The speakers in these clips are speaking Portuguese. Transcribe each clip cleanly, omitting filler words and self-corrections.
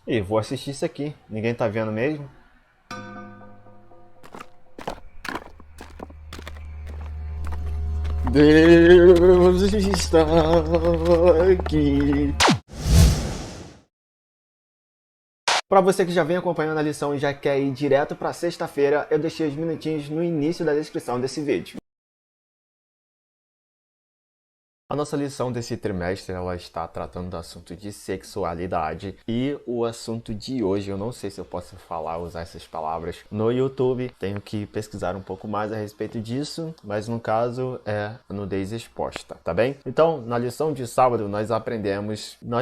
E vou assistir isso aqui. Ninguém tá vendo mesmo? Deus está aqui. Para você que já vem acompanhando a lição e já quer ir direto para sexta-feira, eu deixei os minutinhos no início da descrição desse vídeo. A nossa lição desse trimestre, ela está tratando do assunto de sexualidade e o assunto de hoje, eu não sei se eu posso usar essas palavras no YouTube, tenho que pesquisar um pouco mais a respeito disso, mas no caso é nudez exposta, tá bem? Então, na lição de sábado nós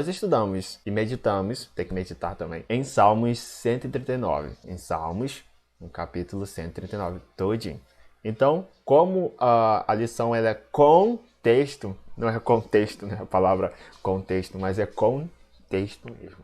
estudamos e meditamos, tem que meditar também, em Salmos 139, em Salmos, no capítulo 139, todinho. Então, como a lição ela é com texto, não é contexto, né? A palavra contexto, mas é contexto mesmo.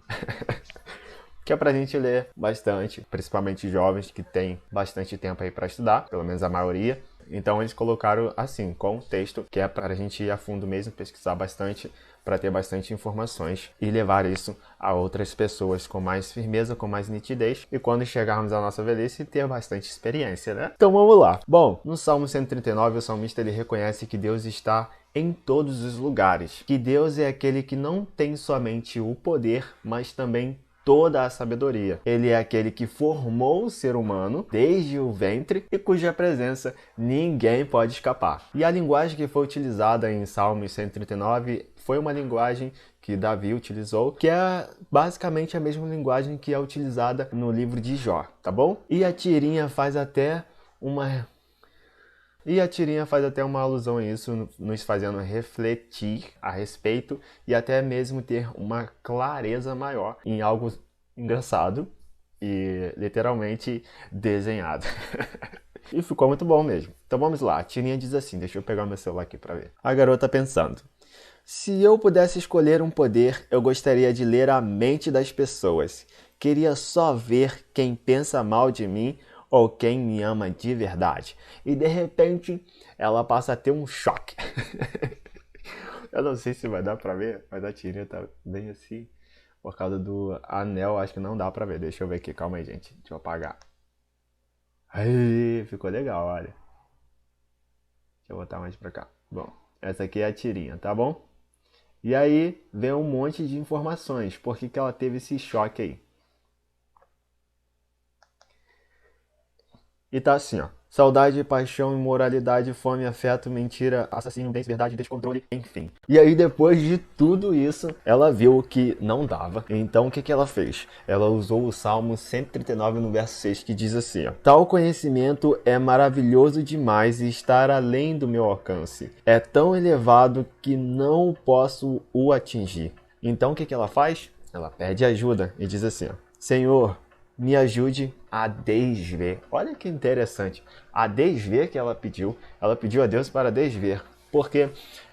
Que é pra gente ler bastante, principalmente jovens que têm bastante tempo aí para estudar, pelo menos a maioria. Então eles colocaram assim, com texto, que é para a gente ir a fundo mesmo, pesquisar bastante, para ter bastante informações e levar isso a outras pessoas com mais firmeza, com mais nitidez e quando chegarmos à nossa velhice ter bastante experiência, né? Então vamos lá. Bom, no Salmo 139, o salmista ele reconhece que Deus está em todos os lugares, que Deus é aquele que não tem somente o poder, mas também toda a sabedoria. Ele é aquele que formou o ser humano desde o ventre e cuja presença ninguém pode escapar. E a linguagem que foi utilizada em Salmos 139 foi uma linguagem que Davi utilizou, que é basicamente a mesma linguagem que é utilizada no livro de Jó, tá bom? E a tirinha faz até uma alusão a isso, nos fazendo refletir a respeito e até mesmo ter uma clareza maior em algo engraçado e literalmente desenhado. E ficou muito bom mesmo. Então vamos lá, a tirinha diz assim, deixa eu pegar meu celular aqui para ver. A garota pensando: se eu pudesse escolher um poder, eu gostaria de ler a mente das pessoas. Queria só ver quem pensa mal de mim ou quem me ama de verdade. E de repente, ela passa a ter um choque. Eu não sei se vai dar pra ver, mas a tirinha tá bem assim. Por causa do anel, acho que não dá pra ver. Deixa eu ver aqui, calma aí, gente. Deixa eu apagar. Aí, ficou legal, olha. Deixa eu botar mais pra cá. Bom, essa aqui é a tirinha, tá bom? E aí, vem um monte de informações. Por que ela teve esse choque aí? E tá assim, ó. Saudade, paixão, imoralidade, fome, afeto, mentira, assassínio, verdade, descontrole, enfim. E aí, depois de tudo isso, ela viu que não dava. Então, o que ela fez? Ela usou o Salmo 139, no verso 6, que diz assim, ó: tal conhecimento é maravilhoso demais e está além do meu alcance. É tão elevado que não posso o atingir. Então, o que ela faz? Ela pede ajuda e diz assim, ó: Senhor, me ajude a desver. Olha que interessante. A desver que ela pediu a Deus para desver. Porque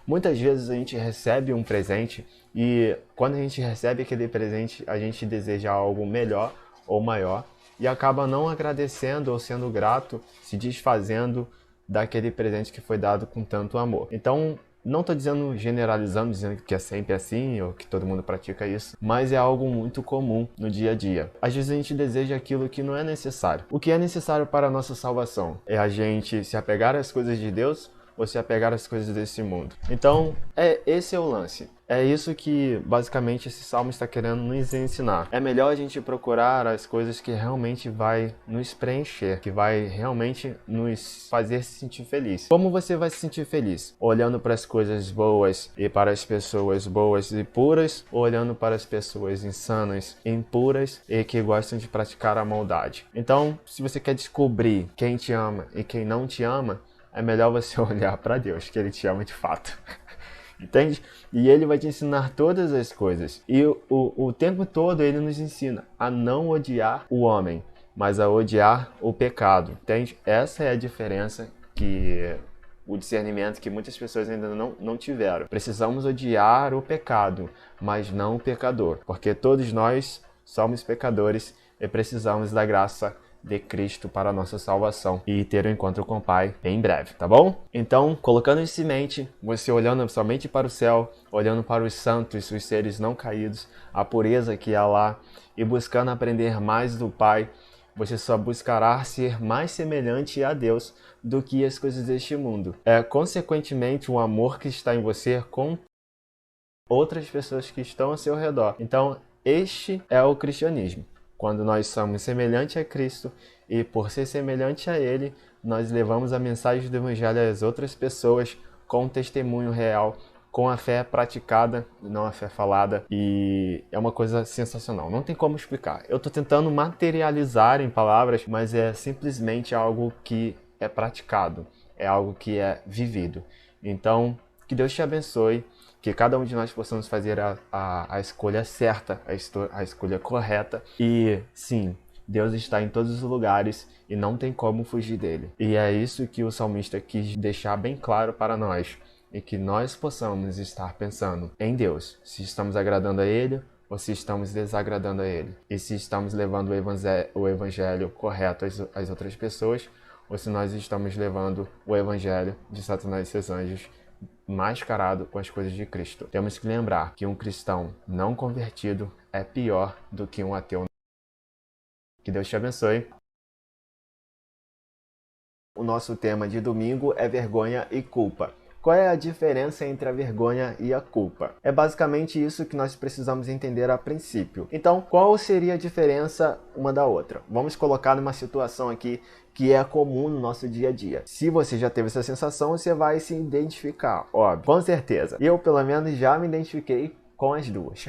muitas vezes a gente recebe um presente e quando a gente recebe aquele presente, a gente deseja algo melhor ou maior e acaba não agradecendo ou sendo grato, se desfazendo daquele presente que foi dado com tanto amor. Então, não estou dizendo, generalizando, dizendo que é sempre assim ou que todo mundo pratica isso, mas é algo muito comum no dia a dia. Às vezes a gente deseja aquilo que não é necessário. O que é necessário para a nossa salvação é a gente se apegar às coisas de Deus ou se apegar às coisas desse mundo. Então, esse é o lance. É isso que basicamente esse salmo está querendo nos ensinar. É melhor a gente procurar as coisas que realmente vai nos preencher, que vai realmente nos fazer se sentir feliz. Como você vai se sentir feliz? Olhando para as coisas boas e para as pessoas boas e puras, ou olhando para as pessoas insanas, impuras e que gostam de praticar a maldade. Então, se você quer descobrir quem te ama e quem não te ama, é melhor você olhar para Deus, que Ele te ama de fato. Entende? E Ele vai te ensinar todas as coisas. E o tempo todo Ele nos ensina a não odiar o homem, mas a odiar o pecado. Entende? Essa é a diferença o discernimento que muitas pessoas ainda não tiveram. Precisamos odiar o pecado, mas não o pecador. Porque todos nós somos pecadores e precisamos da graça de Cristo para a nossa salvação e ter um encontro com o Pai em breve, tá bom? Então, colocando isso em mente, você olhando somente para o céu, olhando para os santos, os seres não caídos, a pureza que há lá e buscando aprender mais do Pai, você só buscará ser mais semelhante a Deus do que as coisas deste mundo. Consequentemente, o amor que está em você com outras pessoas que estão ao seu redor. Então, este é o cristianismo. Quando nós somos semelhantes a Cristo e por ser semelhante a Ele, nós levamos a mensagem do Evangelho às outras pessoas com um testemunho real, com a fé praticada, não a fé falada, e é uma coisa sensacional. Não tem como explicar. Eu estou tentando materializar em palavras, mas é simplesmente algo que é praticado, é algo que é vivido. Então, que Deus te abençoe, que cada um de nós possamos fazer a escolha certa, a escolha correta. E sim, Deus está em todos os lugares e não tem como fugir dele. E é isso que o salmista quis deixar bem claro para nós. E que nós possamos estar pensando em Deus, se estamos agradando a Ele ou se estamos desagradando a Ele. E se estamos levando o evangelho correto às outras pessoas ou se nós estamos levando o evangelho de Satanás e seus anjos mascarado com as coisas de Cristo. Temos que lembrar que um cristão não convertido é pior do que um ateu. Que Deus te abençoe. O nosso tema de domingo é vergonha e culpa. Qual é a diferença entre a vergonha e a culpa? É basicamente isso que nós precisamos entender a princípio. Então, qual seria a diferença uma da outra? Vamos colocar numa situação aqui que é comum no nosso dia a dia. Se você já teve essa sensação, você vai se identificar, óbvio, com certeza. Eu, pelo menos, já me identifiquei com as duas.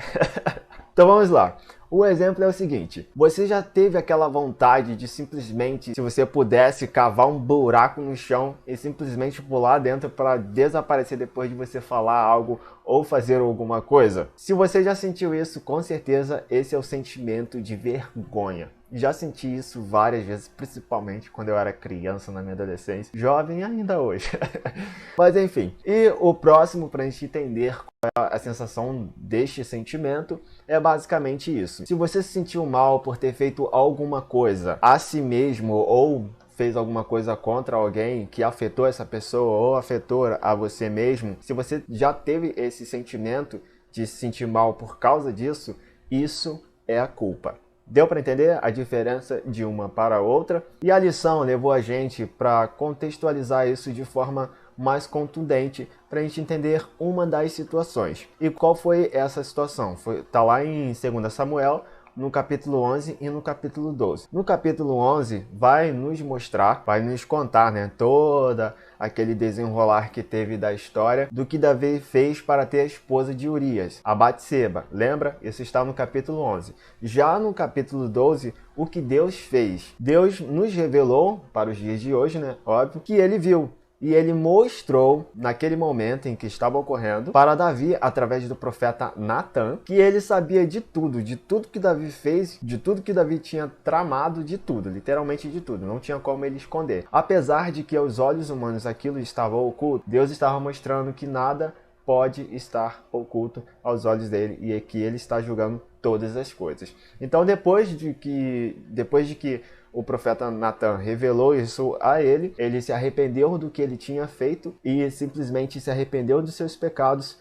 Então vamos lá. O exemplo é o seguinte: você já teve aquela vontade de simplesmente, se você pudesse, cavar um buraco no chão e simplesmente pular dentro para desaparecer depois de você falar algo ou fazer alguma coisa? Se você já sentiu isso, com certeza esse é o sentimento de vergonha. Já senti isso várias vezes, principalmente quando eu era criança, na minha adolescência, jovem ainda hoje. Mas enfim, e o próximo, para a gente entender qual é a sensação deste sentimento, é basicamente isso. Se você se sentiu mal por ter feito alguma coisa a si mesmo ou fez alguma coisa contra alguém que afetou essa pessoa ou afetou a você mesmo, se você já teve esse sentimento de se sentir mal por causa disso, isso é a culpa. Deu para entender a diferença de uma para a outra? E a lição levou a gente para contextualizar isso de forma mais contundente para a gente entender uma das situações. E qual foi essa situação? Tá lá em 2 Samuel, no capítulo 11 e no capítulo 12. No capítulo 11 vai nos mostrar, vai nos contar, toda aquele desenrolar que teve da história do que Davi fez para ter a esposa de Urias, a Batseba. Lembra? Isso está no capítulo 11. Já no capítulo 12, o que Deus fez? Deus nos revelou, para os dias de hoje, óbvio, que ele viu. E ele mostrou, naquele momento em que estava ocorrendo, para Davi, através do profeta Natan, que ele sabia de tudo que Davi fez, de tudo que Davi tinha tramado, de tudo, literalmente de tudo. Não tinha como ele esconder. Apesar de que aos olhos humanos aquilo estava oculto, Deus estava mostrando que nada pode estar oculto aos olhos dele e que ele está julgando todas as coisas. Então, depois de que o profeta Natan revelou isso a ele, ele se arrependeu do que ele tinha feito e simplesmente se arrependeu dos seus pecados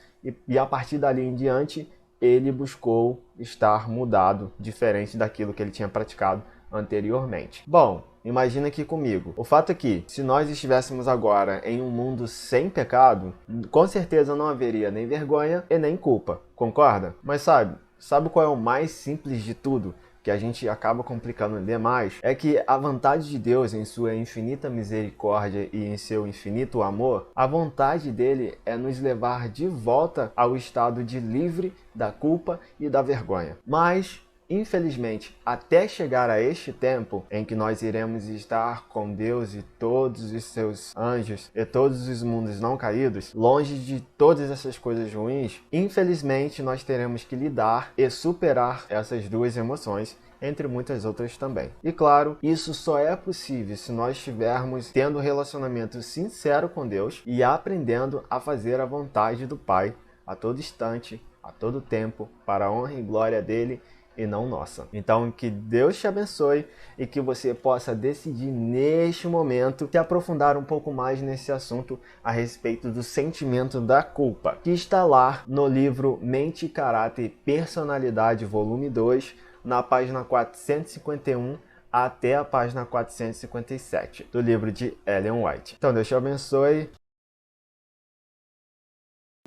e a partir dali em diante ele buscou estar mudado, diferente daquilo que ele tinha praticado anteriormente. Bom, imagina aqui comigo. O fato é que, se nós estivéssemos agora em um mundo sem pecado, com certeza não haveria nem vergonha e nem culpa. Concorda? Mas sabe qual é o mais simples de tudo? Que a gente acaba complicando demais, é que a vontade de Deus, em sua infinita misericórdia e em seu infinito amor, a vontade dele é nos levar de volta ao estado de livre da culpa e da vergonha. Mas, infelizmente, até chegar a este tempo em que nós iremos estar com Deus e todos os seus anjos e todos os mundos não caídos, longe de todas essas coisas ruins, infelizmente nós teremos que lidar e superar essas duas emoções, entre muitas outras também. E claro, isso só é possível se nós estivermos tendo um relacionamento sincero com Deus e aprendendo a fazer a vontade do Pai a todo instante, a todo tempo, para a honra e glória dele e não nossa. Então, que Deus te abençoe e que você possa decidir neste momento se aprofundar um pouco mais nesse assunto a respeito do sentimento da culpa, que está lá no livro Mente, Caráter e Personalidade, volume 2, na página 451 até a página 457 do livro de Ellen White. Então, Deus te abençoe.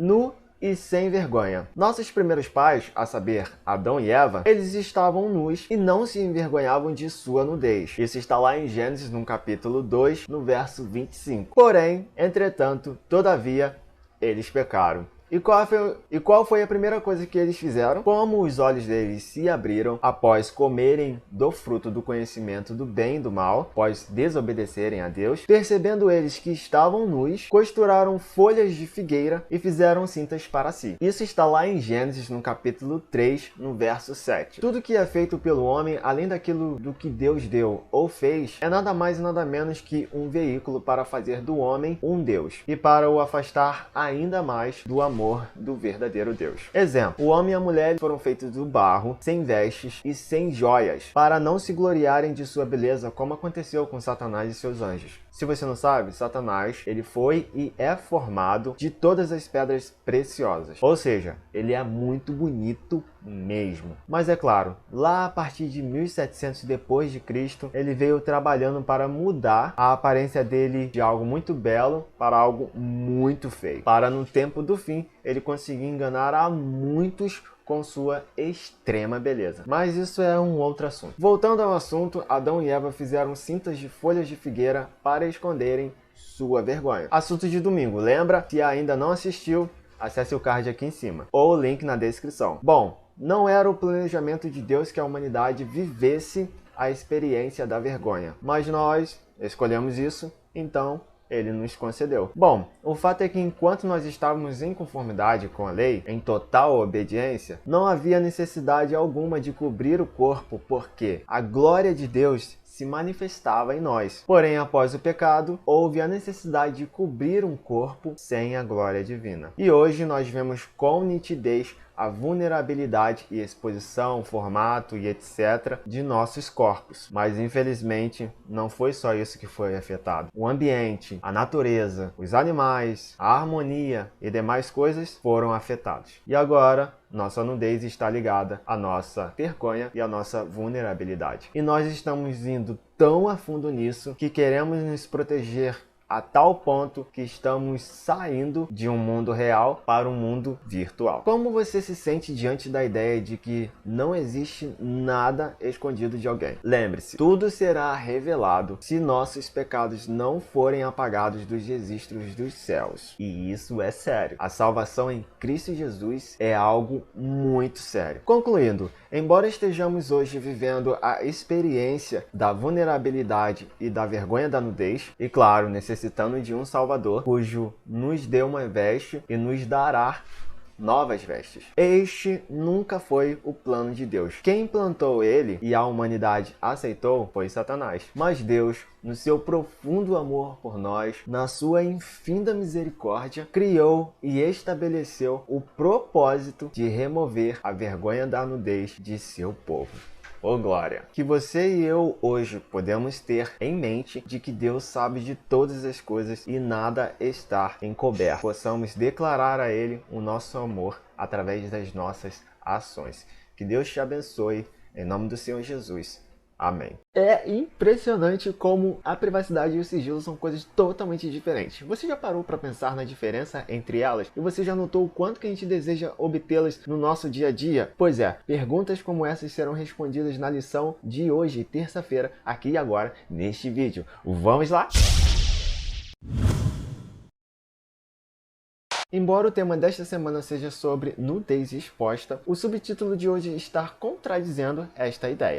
Nu e sem vergonha. Nossos primeiros pais, a saber, Adão e Eva, eles estavam nus e não se envergonhavam de sua nudez. Isso está lá em Gênesis, no capítulo 2, no verso 25. Porém, entretanto, todavia, eles pecaram. E qual foi a primeira coisa que eles fizeram? Como os olhos deles se abriram após comerem do fruto do conhecimento do bem e do mal, após desobedecerem a Deus, percebendo eles que estavam nus, costuraram folhas de figueira e fizeram cintas para si. Isso está lá em Gênesis, no capítulo 3, no verso 7. Tudo que é feito pelo homem, além daquilo do que Deus deu ou fez, é nada mais e nada menos que um veículo para fazer do homem um Deus e para o afastar ainda mais do amor do verdadeiro Deus. Exemplo, o homem e a mulher foram feitos do barro, sem vestes e sem joias, para não se gloriarem de sua beleza, como aconteceu com Satanás e seus anjos. Se você não sabe, Satanás, ele foi e é formado de todas as pedras preciosas. Ou seja, ele é muito bonito mesmo. Mas é claro, lá a partir de 1700 depois de Cristo, ele veio trabalhando para mudar a aparência dele de algo muito belo para algo muito feio. Para no tempo do fim, ele conseguir enganar a muitos com sua extrema beleza. Mas isso é um outro assunto. Voltando ao assunto, Adão e Eva fizeram cintas de folhas de figueira para esconderem sua vergonha. Assunto de domingo, lembra? Se ainda não assistiu, acesse o card aqui em cima, ou o link na descrição. Bom, não era o planejamento de Deus que a humanidade vivesse a experiência da vergonha, mas nós escolhemos isso, então ele nos concedeu. Bom, o fato é que enquanto nós estávamos em conformidade com a lei, em total obediência, não havia necessidade alguma de cobrir o corpo, porque a glória de Deus se manifestava em nós. Porém, após o pecado, houve a necessidade de cobrir um corpo sem a glória divina. E hoje nós vemos com nitidez a vulnerabilidade e exposição, formato e etc. de nossos corpos. Mas infelizmente não foi só isso que foi afetado. O ambiente, a natureza, os animais, a harmonia e demais coisas foram afetados. E agora nossa nudez está ligada à nossa vergonha e à nossa vulnerabilidade. E nós estamos indo tão a fundo nisso que queremos nos proteger a tal ponto que estamos saindo de um mundo real para um mundo virtual. Como você se sente diante da ideia de que não existe nada escondido de alguém? Lembre-se, tudo será revelado se nossos pecados não forem apagados dos registros dos céus. E isso é sério. A salvação em Cristo Jesus é algo muito sério. Concluindo, embora estejamos hoje vivendo a experiência da vulnerabilidade e da vergonha da nudez, e claro, necessitando de um Salvador, cujo nos deu uma veste e nos dará novas vestes. Este nunca foi o plano de Deus. Quem plantou ele e a humanidade aceitou foi Satanás. Mas Deus, no seu profundo amor por nós, na sua infinda misericórdia, criou e estabeleceu o propósito de remover a vergonha da nudez de seu povo. Ô glória! Que você e eu hoje podemos ter em mente de que Deus sabe de todas as coisas e nada está encoberto. Possamos declarar a Ele o nosso amor através das nossas ações. Que Deus te abençoe, em nome do Senhor Jesus. Amém. É impressionante como a privacidade e o sigilo são coisas totalmente diferentes. Você já parou para pensar na diferença entre elas? E você já notou o quanto que a gente deseja obtê-las no nosso dia a dia? Pois é, perguntas como essas serão respondidas na lição de hoje, terça-feira, aqui e agora, neste vídeo. Vamos lá? Embora o tema desta semana seja sobre nudez exposta, o subtítulo de hoje está contradizendo esta ideia.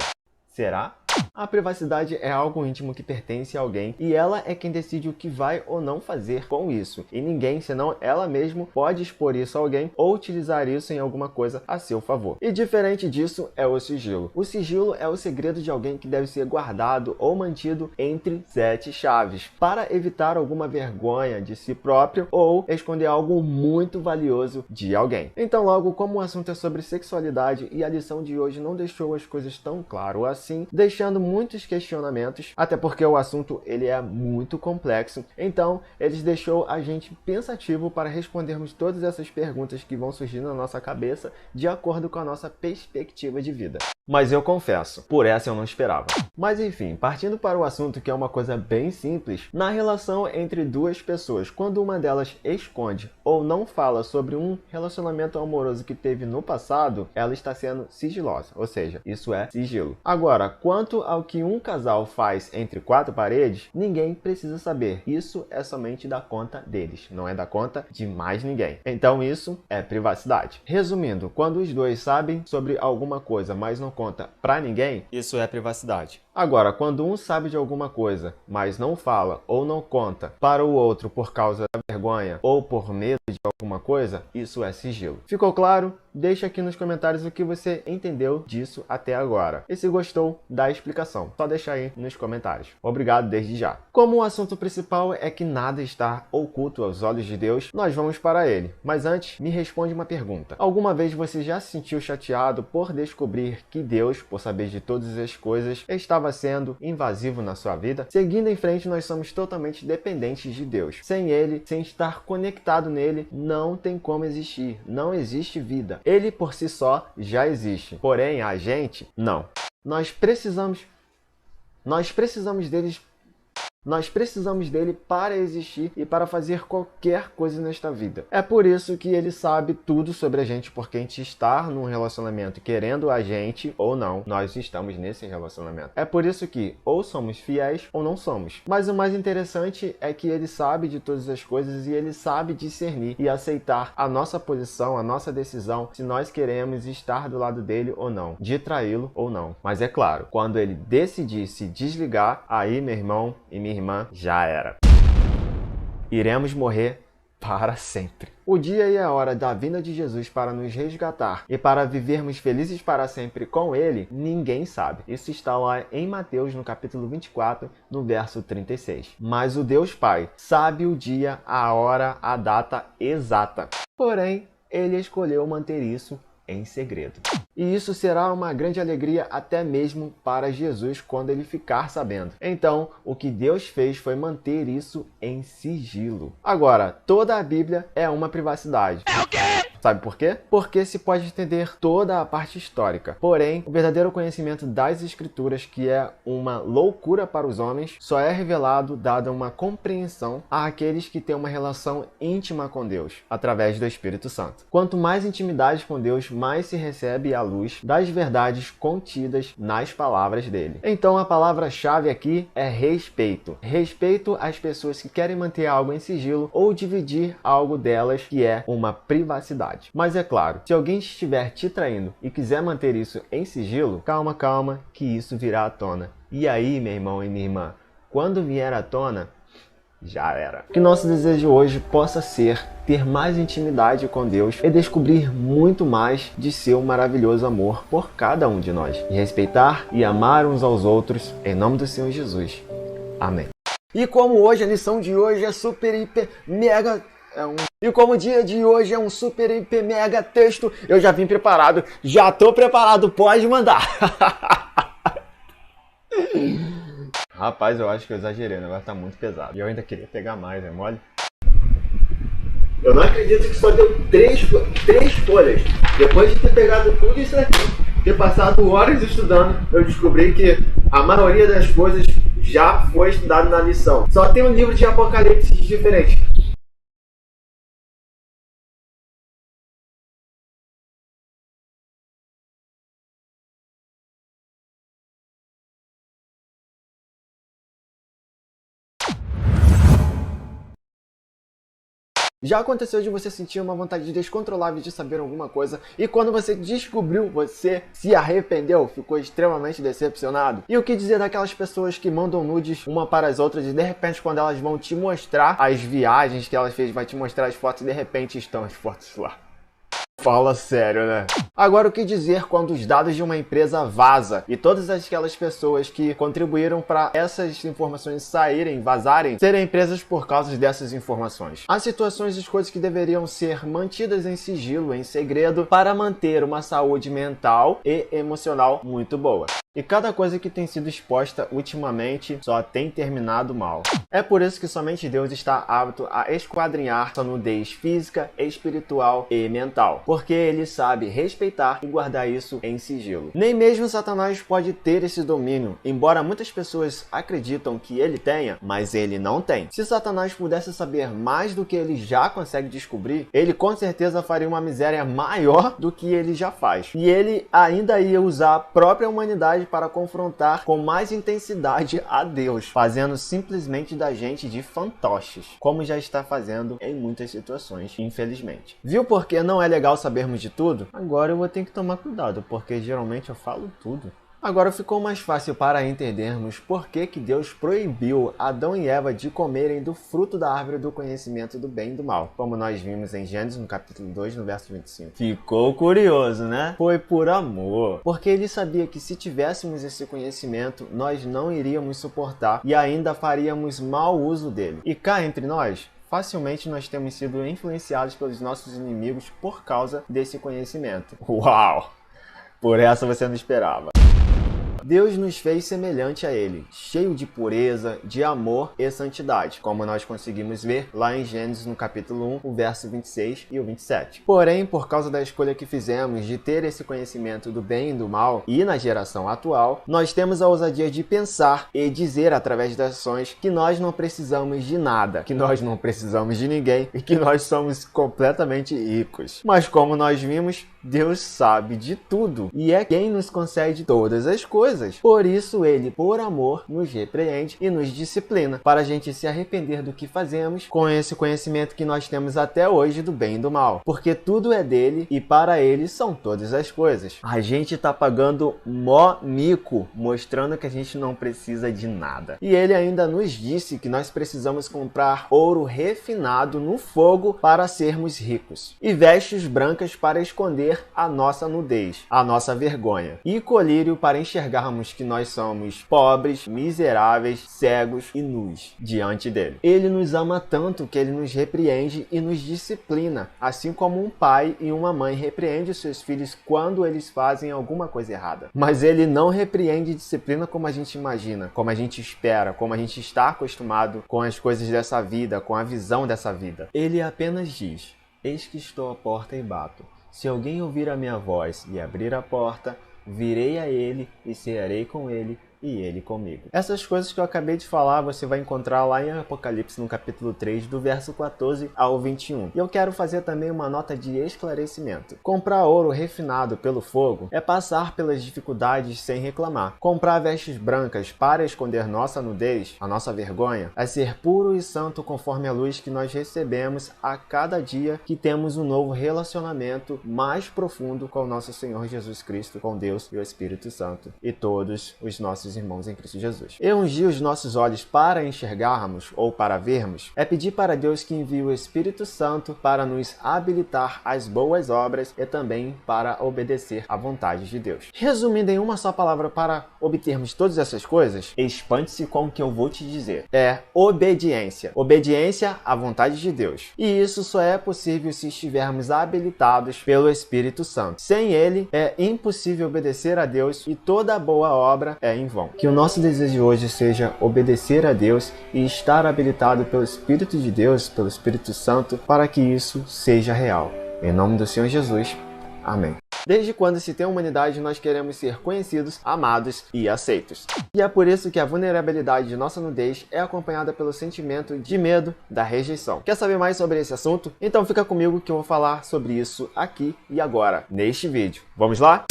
Será? A privacidade é algo íntimo que pertence a alguém e ela é quem decide o que vai ou não fazer com isso. E ninguém, senão ela mesma, pode expor isso a alguém ou utilizar isso em alguma coisa a seu favor. E diferente disso é o sigilo. O sigilo é o segredo de alguém que deve ser guardado ou mantido entre 7 chaves, para evitar alguma vergonha de si próprio ou esconder algo muito valioso de alguém. Então, logo, como o assunto é sobre sexualidade e a lição de hoje não deixou as coisas tão claro assim, deixando muitos questionamentos, até porque o assunto ele é muito complexo, então eles deixou a gente pensativo para respondermos todas essas perguntas que vão surgir na nossa cabeça de acordo com a nossa perspectiva de vida. Mas eu confesso, por essa eu não esperava. Mas enfim, partindo para o assunto, que é uma coisa bem simples, na relação entre duas pessoas, quando uma delas esconde ou não fala sobre um relacionamento amoroso que teve no passado, ela está sendo sigilosa, ou seja, isso é sigilo. Agora, quanto ao que um casal faz entre 4 paredes, ninguém precisa saber. Isso é somente da conta deles, não é da conta de mais ninguém. Então isso é privacidade. Resumindo, quando os dois sabem sobre alguma coisa, mas não conta pra ninguém, isso é privacidade. Agora, quando um sabe de alguma coisa, mas não fala ou não conta para o outro por causa da vergonha ou por medo de alguma coisa, isso é sigilo. Ficou claro? Deixa aqui nos comentários o que você entendeu disso até agora. E se gostou da explicação, só deixa aí nos comentários. Obrigado desde já. Como o assunto principal é que nada está oculto aos olhos de Deus, nós vamos para ele. Mas antes, me responde uma pergunta. Alguma vez você já se sentiu chateado por descobrir que Deus, por saber de todas as coisas, estava sendo invasivo na sua vida? Seguindo em frente, nós somos totalmente dependentes de Deus. Sem Ele, sem estar conectado nele, não tem como existir. Não existe vida. Ele por si só já existe. Porém, a gente, não. Nós precisamos dele para existir e para fazer qualquer coisa nesta vida. É por isso que ele sabe tudo sobre a gente, porque a gente está num relacionamento querendo a gente ou não, nós estamos nesse relacionamento. É por isso que ou somos fiéis ou não somos. Mas o mais interessante é que ele sabe de todas as coisas e ele sabe discernir e aceitar a nossa posição, a nossa decisão, se nós queremos estar do lado dele ou não, de traí-lo ou não. Mas é claro, quando ele decidir se desligar, aí, meu irmão e minha irmã, já era. Iremos morrer para sempre. O dia e a hora da vinda de Jesus para nos resgatar e para vivermos felizes para sempre com Ele, ninguém sabe. Isso está lá em Mateus, no capítulo 24, no verso 36. Mas o Deus Pai sabe o dia, a hora, a data exata. Porém, Ele escolheu manter isso em segredo. E isso será uma grande alegria até mesmo para Jesus quando ele ficar sabendo. Então, o que Deus fez foi manter isso em sigilo. Agora, toda a Bíblia é uma privacidade. É o quê? Sabe por quê? Porque se pode entender toda a parte histórica. Porém, o verdadeiro conhecimento das Escrituras, que é uma loucura para os homens, só é revelado dada uma compreensão àqueles que têm uma relação íntima com Deus, através do Espírito Santo. Quanto mais intimidade com Deus, mais se recebe a luz das verdades contidas nas palavras dele. Então, a palavra-chave aqui é respeito. Respeito às pessoas que querem manter algo em sigilo ou dividir algo delas, que é uma privacidade. Mas é claro, se alguém estiver te traindo e quiser manter isso em sigilo, calma, calma, que isso virá à tona. E aí, meu irmão e minha irmã, quando vier à tona, já era. Que nosso desejo hoje possa ser ter mais intimidade com Deus e descobrir muito mais de seu maravilhoso amor por cada um de nós. E respeitar e amar uns aos outros, em nome do Senhor Jesus. Amém. E como hoje a lição de hoje é super, hiper, mega... E como o dia de hoje é um super, hiper, mega texto, eu já vim preparado, já tô preparado, pode mandar. Rapaz, eu acho que eu exagerei, o negócio tá muito pesado. E eu ainda queria pegar mais, é mole? Eu não acredito que só deu três folhas. Depois de ter pegado tudo isso aqui, ter passado horas estudando, eu descobri que a maioria das coisas já foi estudado na lição. Só tem um livro de Apocalipse diferente. Já aconteceu de você sentir uma vontade descontrolável de saber alguma coisa e quando você descobriu, você se arrependeu, ficou extremamente decepcionado? E o que dizer daquelas pessoas que mandam nudes uma para as outras e de repente quando elas vão te mostrar as viagens que elas fez, vai te mostrar as fotos e de repente estão as fotos lá? Fala sério, né? Agora, o que dizer quando os dados de uma empresa vaza e todas aquelas pessoas que contribuíram para essas informações vazarem, serem presas por causa dessas informações? Há situações e coisas que deveriam ser mantidas em sigilo, em segredo, para manter uma saúde mental e emocional muito boa. E cada coisa que tem sido exposta ultimamente só tem terminado mal. É por isso que somente Deus está apto a esquadrinhar sua nudez física, espiritual e mental. Porque Ele sabe respeitar e guardar isso em sigilo. Nem mesmo Satanás pode ter esse domínio, embora muitas pessoas acreditam que ele tenha, mas ele não tem. Se Satanás pudesse saber mais do que ele já consegue descobrir, ele com certeza faria uma miséria maior do que ele já faz. E ele ainda ia usar a própria humanidade para confrontar com mais intensidade a Deus, fazendo simplesmente da gente de fantoches, como já está fazendo em muitas situações, infelizmente. Viu por que não é legal sabermos de tudo? Agora eu vou ter que tomar cuidado, porque geralmente eu falo tudo. Agora ficou mais fácil para entendermos por que Deus proibiu Adão e Eva de comerem do fruto da árvore do conhecimento do bem e do mal, como nós vimos em Gênesis no capítulo 2, no verso 25. Ficou curioso, né? Foi por amor, porque ele sabia que se tivéssemos esse conhecimento, nós não iríamos suportar e ainda faríamos mau uso dele. E cá entre nós, facilmente nós temos sido influenciados pelos nossos inimigos por causa desse conhecimento. Uau! Por essa você não esperava. Deus nos fez semelhante a Ele, cheio de pureza, de amor e santidade, como nós conseguimos ver lá em Gênesis no capítulo 1, o verso 26 e o 27. Porém, por causa da escolha que fizemos de ter esse conhecimento do bem e do mal, e na geração atual, nós temos a ousadia de pensar e dizer através das ações que nós não precisamos de nada, que nós não precisamos de ninguém e que nós somos completamente ricos. Mas como nós vimos, Deus sabe de tudo e é quem nos concede todas as coisas. Por isso ele, por amor, nos repreende e nos disciplina, para a gente se arrepender do que fazemos com esse conhecimento que nós temos até hoje do bem e do mal. Porque tudo é dele e para ele são todas as coisas. A gente tá pagando mó mico, mostrando que a gente não precisa de nada. E ele ainda nos disse que nós precisamos comprar ouro refinado no fogo para sermos ricos. E vestes brancas para esconder a nossa nudez, a nossa vergonha. E colírio para enxergarmos que nós somos pobres, miseráveis, cegos e nus diante dele. Ele nos ama tanto que ele nos repreende e nos disciplina, assim como um pai e uma mãe repreendem os seus filhos quando eles fazem alguma coisa errada. Mas ele não repreende e disciplina como a gente imagina, como a gente espera, como a gente está acostumado com as coisas dessa vida, com a visão dessa vida. Ele apenas diz: eis que estou à porta e bato. Se alguém ouvir a minha voz e abrir a porta, virei a ele e cearei com ele e ele comigo. Essas coisas que eu acabei de falar você vai encontrar lá em Apocalipse no capítulo 3, do verso 14 ao 21. E eu quero fazer também uma nota de esclarecimento. Comprar ouro refinado pelo fogo é passar pelas dificuldades sem reclamar. Comprar vestes brancas para esconder nossa nudez, a nossa vergonha, é ser puro e santo conforme a luz que nós recebemos a cada dia que temos um novo relacionamento mais profundo com o nosso Senhor Jesus Cristo, com Deus e o Espírito Santo e todos os nossos irmãos em Cristo Jesus. E ungir os nossos olhos para enxergarmos ou para vermos é pedir para Deus que envie o Espírito Santo para nos habilitar às boas obras e também para obedecer à vontade de Deus. Resumindo em uma só palavra para obtermos todas essas coisas, espante-se com o que eu vou te dizer. É obediência. Obediência à vontade de Deus. E isso só é possível se estivermos habilitados pelo Espírito Santo. Sem ele, é impossível obedecer a Deus e toda boa obra é em vão. Que o nosso desejo hoje seja obedecer a Deus e estar habilitado pelo Espírito de Deus, pelo Espírito Santo, para que isso seja real. Em nome do Senhor Jesus. Amém. Desde quando se tem humanidade, nós queremos ser conhecidos, amados e aceitos. E é por isso que a vulnerabilidade de nossa nudez é acompanhada pelo sentimento de medo da rejeição. Quer saber mais sobre esse assunto? Então fica comigo que eu vou falar sobre isso aqui e agora, neste vídeo. Vamos lá?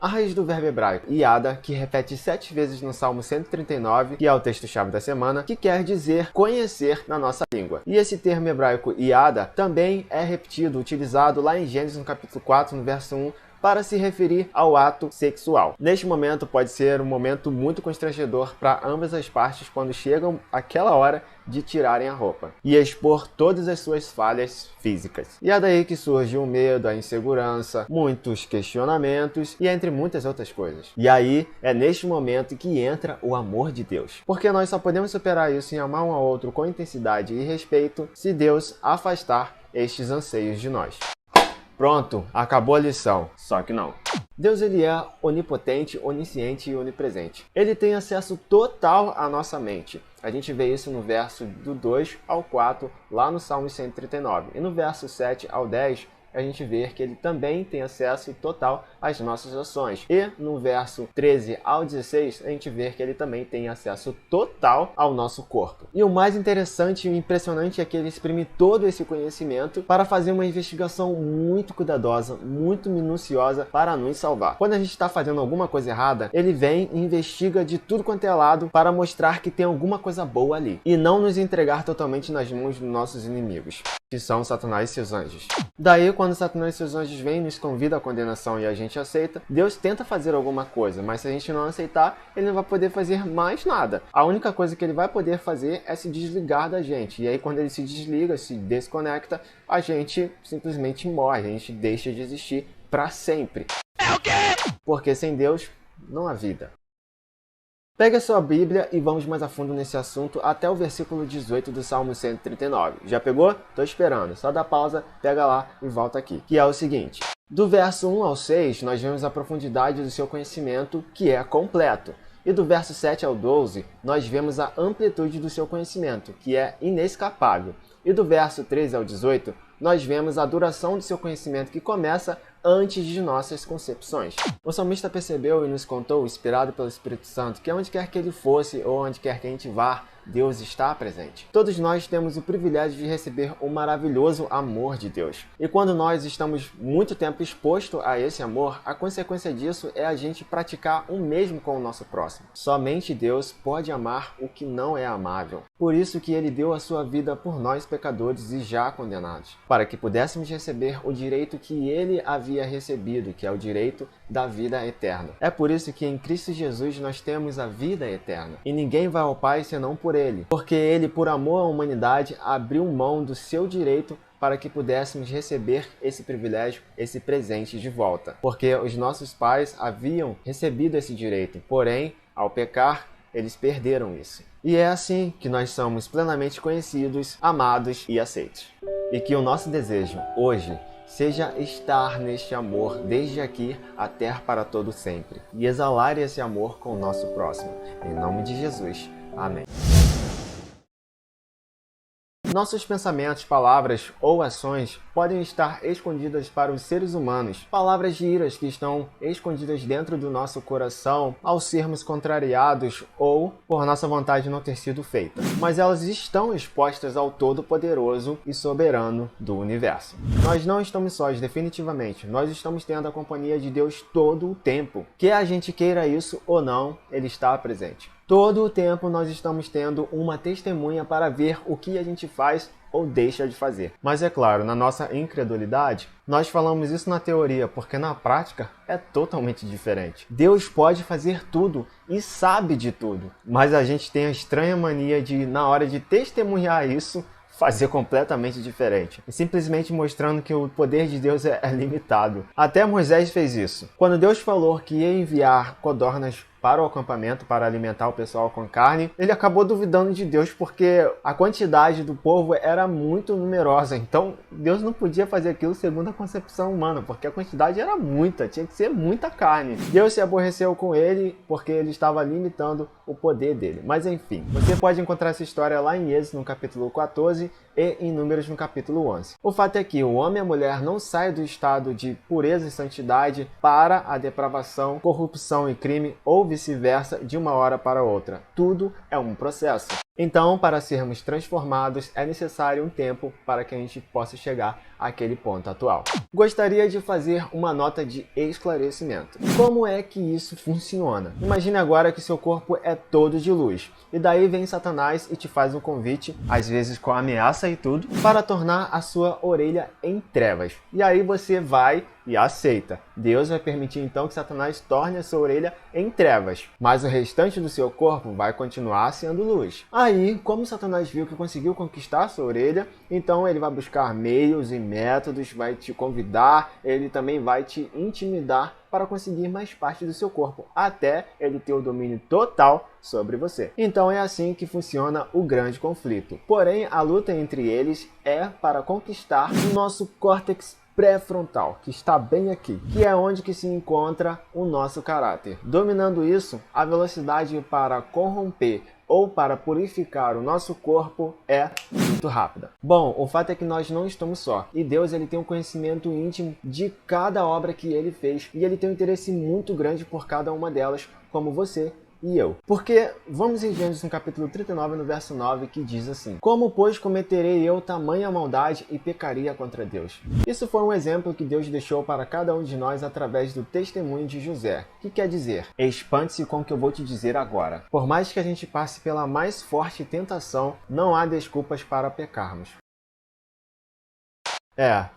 A raiz do verbo hebraico iada, que repete 7 vezes no Salmo 139, que é o texto-chave da semana, que quer dizer conhecer na nossa língua. E esse termo hebraico iada também é repetido, utilizado lá em Gênesis no capítulo 4, no verso 1, para se referir ao ato sexual. Neste momento pode ser um momento muito constrangedor para ambas as partes quando chegam aquela hora de tirarem a roupa e expor todas as suas falhas físicas. E é daí que surge o medo, a insegurança, muitos questionamentos e entre muitas outras coisas. E aí é neste momento que entra o amor de Deus. Porque nós só podemos superar isso e amar um ao outro com intensidade e respeito se Deus afastar estes anseios de nós. Pronto, acabou a lição. Só que não. Deus ele é onipotente, onisciente e onipresente. Ele tem acesso total à nossa mente. A gente vê isso no verso do 2 ao 4, lá no Salmo 139. E no verso 7 ao 10, a gente vê que ele também tem acesso total às nossas ações. E no verso 13 ao 16, a gente vê que ele também tem acesso total ao nosso corpo. E o mais interessante e impressionante é que ele exprime todo esse conhecimento para fazer uma investigação muito cuidadosa, muito minuciosa para nos salvar. Quando a gente está fazendo alguma coisa errada, ele vem e investiga de tudo quanto é lado para mostrar que tem alguma coisa boa ali. E não nos entregar totalmente nas mãos dos nossos inimigos, que são Satanás e seus anjos. Daí, quando Satanás e seus anjos vêm e nos convidam à condenação e a gente aceita, Deus tenta fazer alguma coisa, mas se a gente não aceitar, ele não vai poder fazer mais nada. A única coisa que ele vai poder fazer é se desligar da gente. E aí, quando ele se desliga, se desconecta, a gente simplesmente morre, a gente deixa de existir para sempre. É o quê? Porque sem Deus, não há vida. Pega a sua Bíblia e vamos mais a fundo nesse assunto até o versículo 18 do Salmo 139. Já pegou? Tô esperando. Só dá pausa, pega lá e volta aqui. Que é o seguinte. Do verso 1 ao 6, nós vemos a profundidade do seu conhecimento, que é completo. E do verso 7 ao 12, nós vemos a amplitude do seu conhecimento, que é inescapável. E do verso 13 ao 18, nós vemos a duração do seu conhecimento, que começa antes de nossas concepções. O salmista percebeu e nos contou, inspirado pelo Espírito Santo, que onde quer que ele fosse ou onde quer que a gente vá, Deus está presente. Todos nós temos o privilégio de receber o maravilhoso amor de Deus. E quando nós estamos muito tempo expostos a esse amor, a consequência disso é a gente praticar o mesmo com o nosso próximo. Somente Deus pode amar o que não é amável. Por isso que ele deu a sua vida por nós pecadores e já condenados, para que pudéssemos receber o direito que ele havia recebido, que é o direito da vida eterna. É por isso que em Cristo Jesus nós temos a vida eterna. E ninguém vai ao Pai senão por ele, porque ele, por amor à humanidade, abriu mão do seu direito para que pudéssemos receber esse privilégio, esse presente de volta. Porque os nossos pais haviam recebido esse direito, porém, ao pecar, eles perderam isso. E é assim que nós somos plenamente conhecidos, amados e aceitos. E que o nosso desejo hoje seja estar neste amor desde aqui até para todo sempre e exalar esse amor com o nosso próximo. Em nome de Jesus. Amém. Nossos pensamentos, palavras ou ações podem estar escondidas para os seres humanos. Palavras de iras que estão escondidas dentro do nosso coração ao sermos contrariados ou por nossa vontade não ter sido feita. Mas elas estão expostas ao Todo-Poderoso e Soberano do Universo. Nós não estamos sós, definitivamente. Nós estamos tendo a companhia de Deus todo o tempo. Quer a gente queira isso ou não, Ele está presente. Todo o tempo nós estamos tendo uma testemunha para ver o que a gente faz ou deixa de fazer. Mas é claro, na nossa incredulidade, nós falamos isso na teoria, porque na prática é totalmente diferente. Deus pode fazer tudo e sabe de tudo, mas a gente tem a estranha mania de, na hora de testemunhar isso, fazer completamente diferente, e simplesmente mostrando que o poder de Deus é limitado. Até Moisés fez isso. Quando Deus falou que ia enviar codornas para o acampamento, para alimentar o pessoal com carne, ele acabou duvidando de Deus porque a quantidade do povo era muito numerosa. Então, Deus não podia fazer aquilo segundo a concepção humana, porque a quantidade era muita, tinha que ser muita carne. Deus se aborreceu com ele porque ele estava limitando o poder dele. Mas enfim, você pode encontrar essa história lá em Êxodo, no capítulo 14, e em Números, no capítulo 11. O fato é que o homem e a mulher não saem do estado de pureza e santidade para a depravação, corrupção e crime ou vice-versa de uma hora para outra. Tudo é um processo. Então, para sermos transformados, é necessário um tempo para que a gente possa chegar àquele ponto atual. Gostaria de fazer uma nota de esclarecimento. Como é que isso funciona? Imagine agora que seu corpo é todo de luz, e daí vem Satanás e te faz um convite, às vezes com ameaça e tudo, para tornar a sua orelha em trevas. E aí você vai e aceita. Deus vai permitir então que Satanás torne a sua orelha em trevas, mas o restante do seu corpo vai continuar sendo luz. Aí, como Satanás viu que conseguiu conquistar a sua orelha, então ele vai buscar meios e métodos, vai te convidar, ele também vai te intimidar para conseguir mais parte do seu corpo, até ele ter o domínio total sobre você. Então é assim que funciona o grande conflito. Porém, a luta entre eles é para conquistar o nosso córtex pré-frontal, que está bem aqui, que é onde que se encontra o nosso caráter. Dominando isso, a velocidade para corromper ou para purificar o nosso corpo é muito rápida. Bom, o fato é que nós não estamos só, e Deus ele tem um conhecimento íntimo de cada obra que ele fez, e ele tem um interesse muito grande por cada uma delas, como você e eu. Porque vamos em Gênesis no capítulo 39, no verso 9, que diz assim: Como, pois, cometerei eu tamanha maldade e pecaria contra Deus? Isso foi um exemplo que Deus deixou para cada um de nós através do testemunho de José, que quer dizer: espante-se com o que eu vou te dizer agora. Por mais que a gente passe pela mais forte tentação, não há desculpas para pecarmos.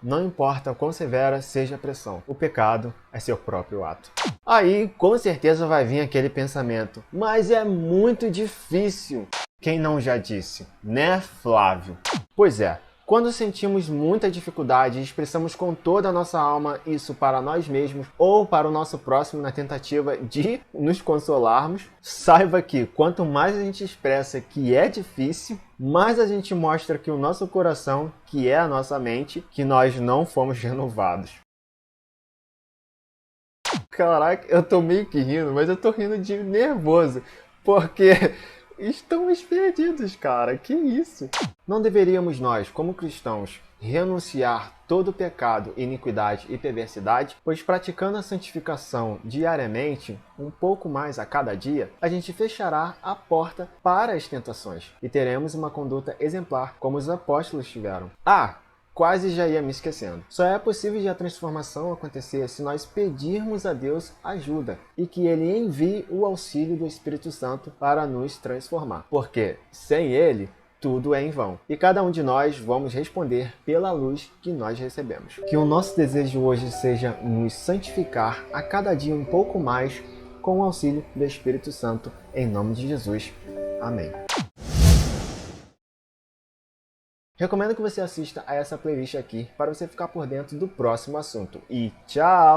Não importa quão severa seja a pressão, o pecado é seu próprio ato. Aí, com certeza vai vir aquele pensamento, mas é muito difícil. Quem não já disse, né, Flávio? Pois é, quando sentimos muita dificuldade e expressamos com toda a nossa alma isso para nós mesmos ou para o nosso próximo na tentativa de nos consolarmos, saiba que quanto mais a gente expressa que é difícil, mais a gente mostra que o nosso coração, que é a nossa mente, que nós não fomos renovados. Caraca, eu tô meio que rindo, mas eu tô rindo de nervoso, porque estamos perdidos, cara, que isso? Não deveríamos nós, como cristãos, renunciar todo pecado, iniquidade e perversidade, pois praticando a santificação diariamente, um pouco mais a cada dia, a gente fechará a porta para as tentações e teremos uma conduta exemplar, como os apóstolos tiveram. Quase já ia me esquecendo. Só é possível a transformação acontecer se nós pedirmos a Deus ajuda e que Ele envie o auxílio do Espírito Santo para nos transformar. Porque sem Ele, tudo é em vão. E cada um de nós vamos responder pela luz que nós recebemos. Que o nosso desejo hoje seja nos santificar a cada dia um pouco mais com o auxílio do Espírito Santo. Em nome de Jesus. Amém. Recomendo que você assista a essa playlist aqui para você ficar por dentro do próximo assunto. E tchau!